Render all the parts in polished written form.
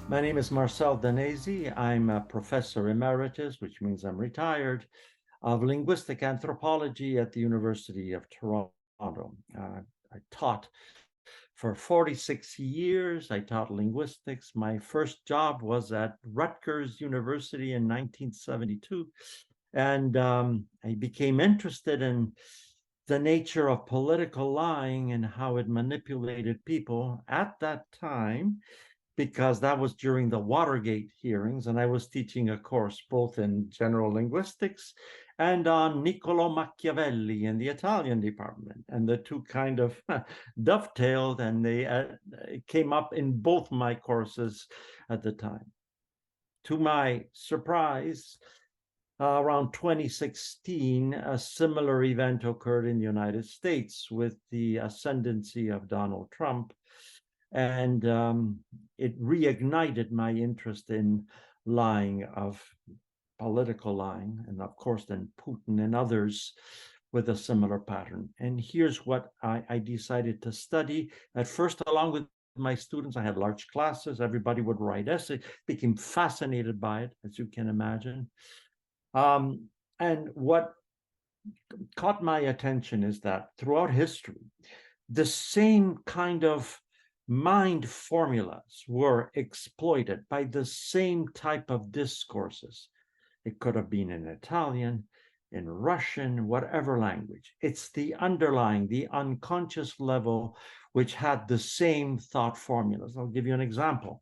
My name is Marcel Danesi. I'm a professor emeritus, which means I'm retired, of linguistic anthropology at the University of Toronto. I taught for 46 years. I taught linguistics. My first job was at Rutgers University in 1972. And I became interested in the nature of political lying and how it manipulated people at that time, because that was during the Watergate hearings, and I was teaching a course both in general linguistics and on Niccolo Machiavelli in the Italian department. And the two kind of dovetailed, and they came up in both my courses at the time. To my surprise, around 2016, a similar event occurred in the United States with the ascendancy of Donald Trump, and it reignited my interest in lying, of political lying, and of course then Putin and others with a similar pattern. And here's what I decided to study. At first, along with my students, I had large classes. Everybody would write essays, became fascinated by it, as you can imagine. And what caught my attention is that throughout history, the same kind of mind formulas were exploited by the same type of discourses. It could have been in Italian, in Russian, whatever language. It's the underlying, the unconscious level, which had the same thought formulas. I'll give you an example.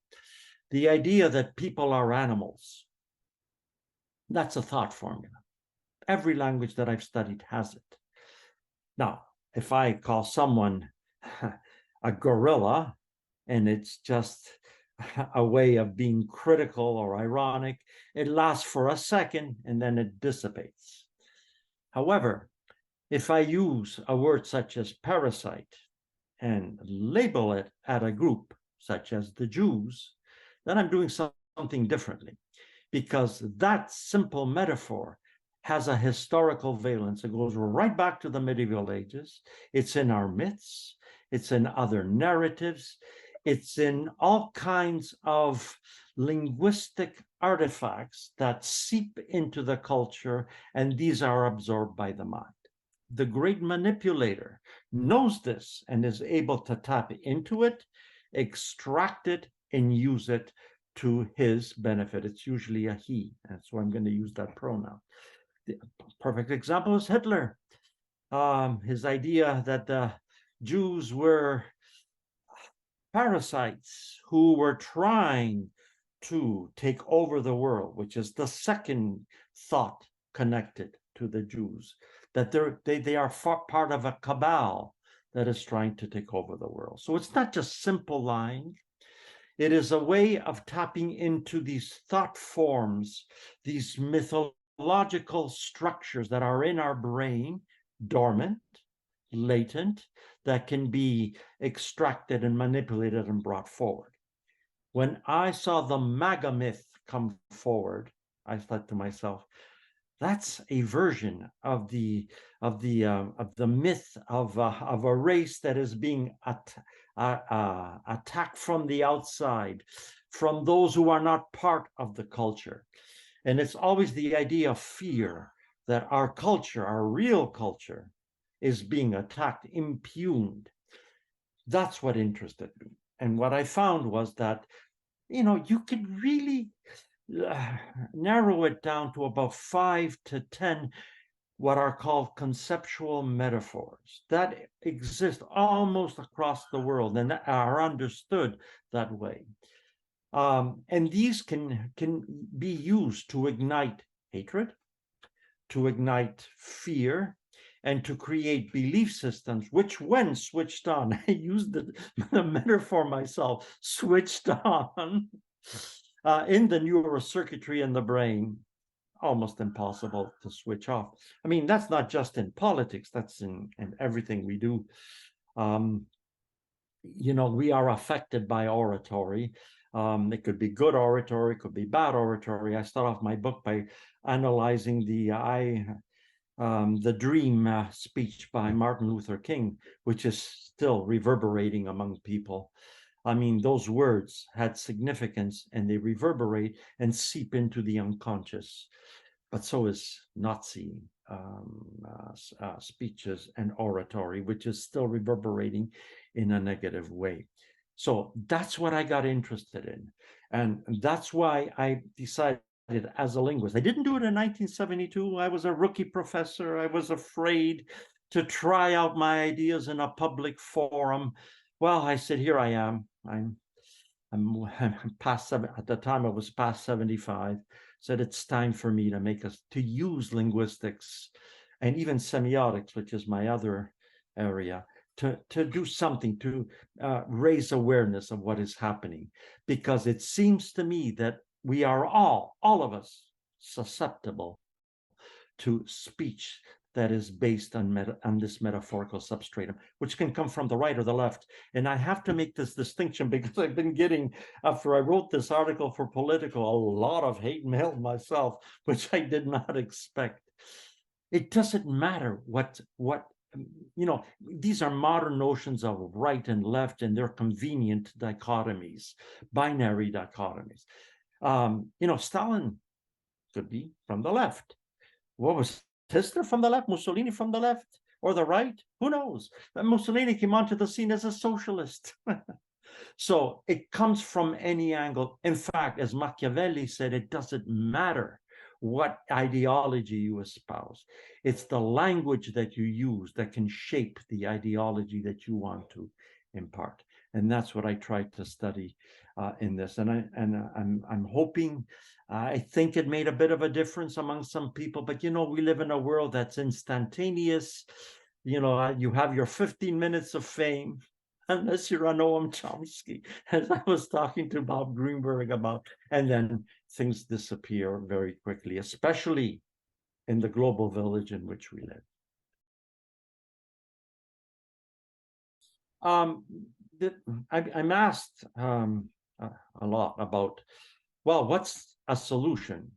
The idea that people are animals, that's a thought formula. Every language that I've studied has it. Now, if I call someone a gorilla, and it's just a way of being critical or ironic, it lasts for a second and then it dissipates. However, if I use a word such as parasite and label it at a group such as the Jews, then I'm doing something differently, because that simple metaphor has a historical valence. It goes right back to the medieval ages. It's in our myths. It's in other narratives. It's in all kinds of linguistic artifacts that seep into the culture, and these are absorbed by the mind. The great manipulator knows this and is able to tap into it, extract it, and use it to his benefit. It's usually a he, and so I'm going to use that pronoun. The perfect example is Hitler. His idea that the Jews were parasites who were trying to take over the world, which is the second thought connected to the Jews, that they are part of a cabal that is trying to take over the world. So it's not just simple lying. It is a way of tapping into these thought forms, these mythological structures that are in our brain, dormant, latent, that can be extracted and manipulated and brought forward. When I saw the MAGA myth come forward, I thought to myself, that's a version of the myth of a race that is being attacked from the outside, from those who are not part of the culture. And it's always the idea of fear that our culture, our real culture, is being attacked, impugned. That's what interested me. And what I found was that, you could really narrow it down to about 5 to 10 what are called conceptual metaphors that exist almost across the world and are understood that way. And these can be used to ignite hatred, to ignite fear, and to create belief systems, which, when switched on, I used the metaphor myself, switched on in the neurocircuitry in the brain, almost impossible to switch off. I mean, that's not just in politics, that's in everything we do. We are affected by oratory. It could be good oratory, it could be bad oratory. I start off my book by analyzing the dream speech by Martin Luther King, which is still reverberating among people. I mean, those words had significance and they reverberate and seep into the unconscious. But so is Nazi speeches and oratory, which is still reverberating in a negative way. So that's what I got interested in. And that's why I decided as a linguist. I didn't do it in 1972. I was a rookie professor. I was afraid to try out my ideas in a public forum. Well, I said, here I am. I'm past at the time I was past 75. Said it's time for me to use linguistics and even semiotics, which is my other area, to do something to raise awareness of what is happening, because it seems to me that we are all of us, susceptible to speech that is based on this metaphorical substratum, which can come from the right or the left. And I have to make this distinction because I've been getting, after I wrote this article for Politico, a lot of hate mail myself, which I did not expect. It doesn't matter what these are modern notions of right and left, and they're convenient dichotomies, binary dichotomies. Stalin could be from the left. What was Hitler from the left? Mussolini from the left or the right? Who knows? But Mussolini came onto the scene as a socialist. So it comes from any angle. In fact, as Machiavelli said, it doesn't matter what ideology you espouse. It's the language that you use that can shape the ideology that you want to impart. And that's what I tried to study in this. And I'm hoping, I think it made a bit of a difference among some people, but we live in a world that's instantaneous. You have your 15 minutes of fame, unless you're a Noam Chomsky, as I was talking to Bob Greenberg about, and then things disappear very quickly, especially in the global village in which we live. I'm asked a lot about, well, what's a solution?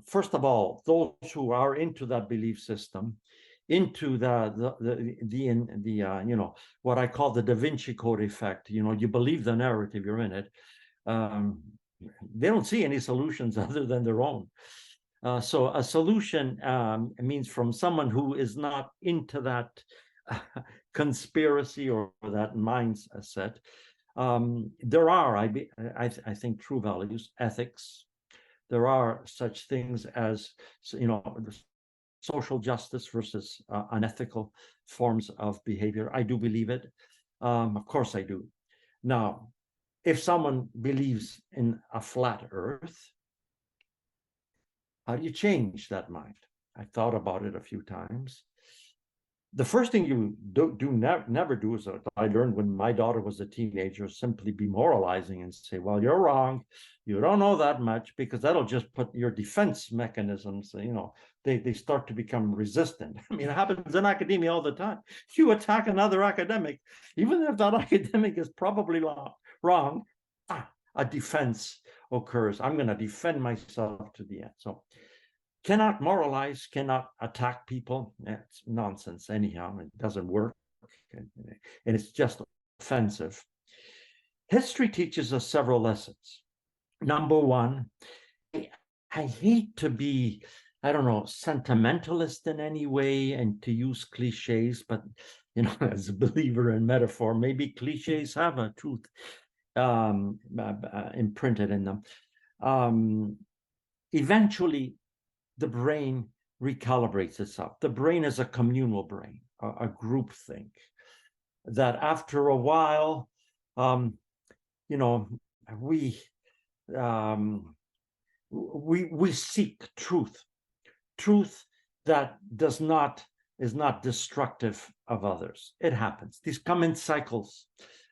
First of all, those who are into that belief system, into the what I call the Da Vinci Code effect. You believe the narrative, you're in it. They don't see any solutions other than their own. So a solution means from someone who is not into that conspiracy or that mindset. There are, I think, true values, ethics. There are such things as, social justice versus unethical forms of behavior. I do believe it. Of course I do. Now, if someone believes in a flat earth, how do you change that mind? I thought about it a few times. The first thing you never do is what I learned when my daughter was a teenager, simply be moralizing and say, well, you're wrong. You don't know that much, because that'll just put your defense mechanisms, they start to become resistant. I mean, it happens in academia all the time. You attack another academic, even if that academic is probably wrong, a defense occurs. I'm going to defend myself to the end. So cannot moralize, cannot attack people. It's nonsense anyhow. It doesn't work. And it's just offensive. History teaches us several lessons. Number one, I hate to be, I don't know, sentimentalist in any way and to use cliches, but, as a believer in metaphor, maybe cliches have a truth imprinted in them. Eventually, the brain recalibrates itself. The brain is a communal brain, a group think, that after a while, we seek truth that is not destructive of others. It happens. These come in cycles.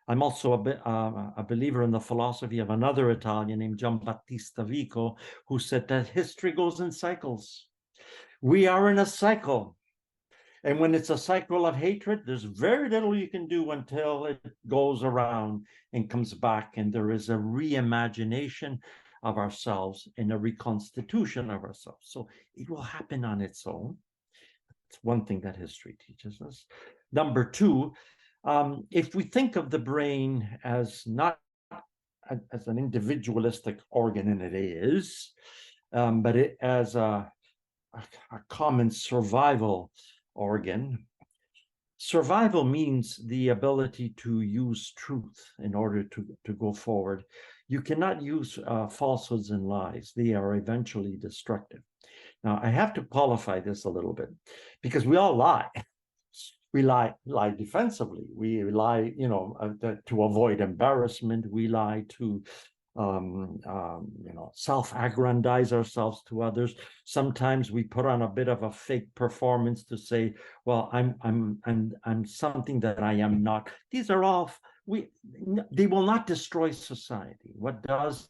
I'm also a believer in the philosophy of another Italian named Giambattista Vico, who said that history goes in cycles. We are in a cycle. And when it's a cycle of hatred, there's very little you can do until it goes around and comes back, and there is a reimagination of ourselves and a reconstitution of ourselves. So it will happen on its own. It's one thing that history teaches us. Number two, If we think of the brain as not as an individualistic organ, and it is, but it as a common survival organ. Survival means the ability to use truth in order to go forward. You cannot use falsehoods and lies. They are eventually destructive. Now, I have to qualify this a little bit because we all lie. We lie defensively. We lie, to avoid embarrassment. We lie to self-aggrandize ourselves to others. Sometimes we put on a bit of a fake performance to say, well, I'm something that I am not. These are all they will not destroy society. What does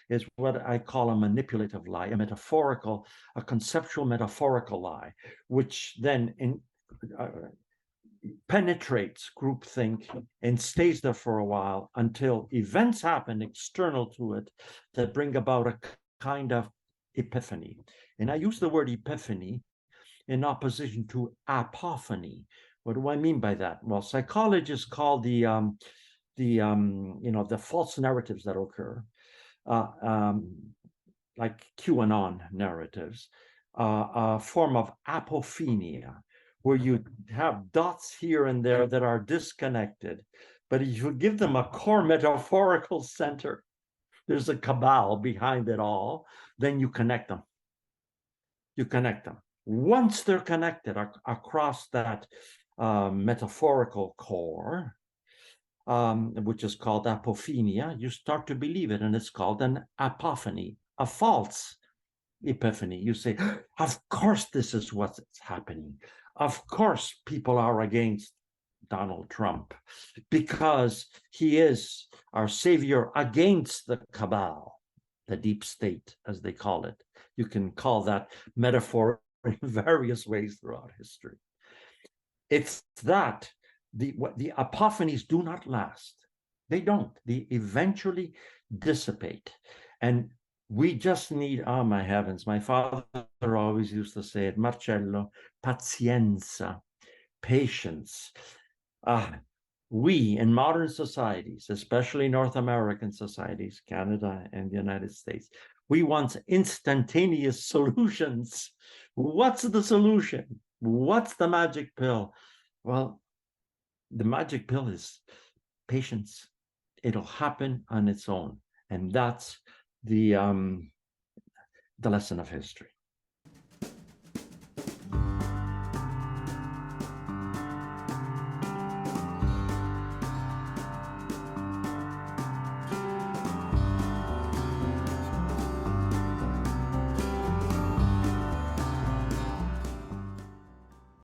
is what I call a manipulative lie, a conceptual metaphorical lie, which then penetrates groupthink and stays there for a while until events happen external to it that bring about a kind of epiphany. And I use the word epiphany in opposition to apophany. What do I mean by that? Well, psychologists call the false narratives that occur, like QAnon narratives, a form of apophenia, where you have dots here and there that are disconnected. But if you give them a core metaphorical center, there's a cabal behind it all, then you connect them. You connect them. Once they're connected across that metaphorical core, which is called apophenia, you start to believe it, and it's called an apophany, a false epiphany. You say, of course, this is what's happening. Of course, people are against Donald Trump because he is our savior against the cabal, the deep state, as they call it. You can call that metaphor in various ways throughout history. It's that the apophanies do not last. They don't. They eventually dissipate. And we just need, oh my heavens, my father always used to say it, Marcello, pazienza, patience. We in modern societies, especially North American societies, Canada and the United States, we want instantaneous solutions. What's the solution? What's the magic pill? Well, the magic pill is patience. It'll happen on its own. And that's the lesson of history.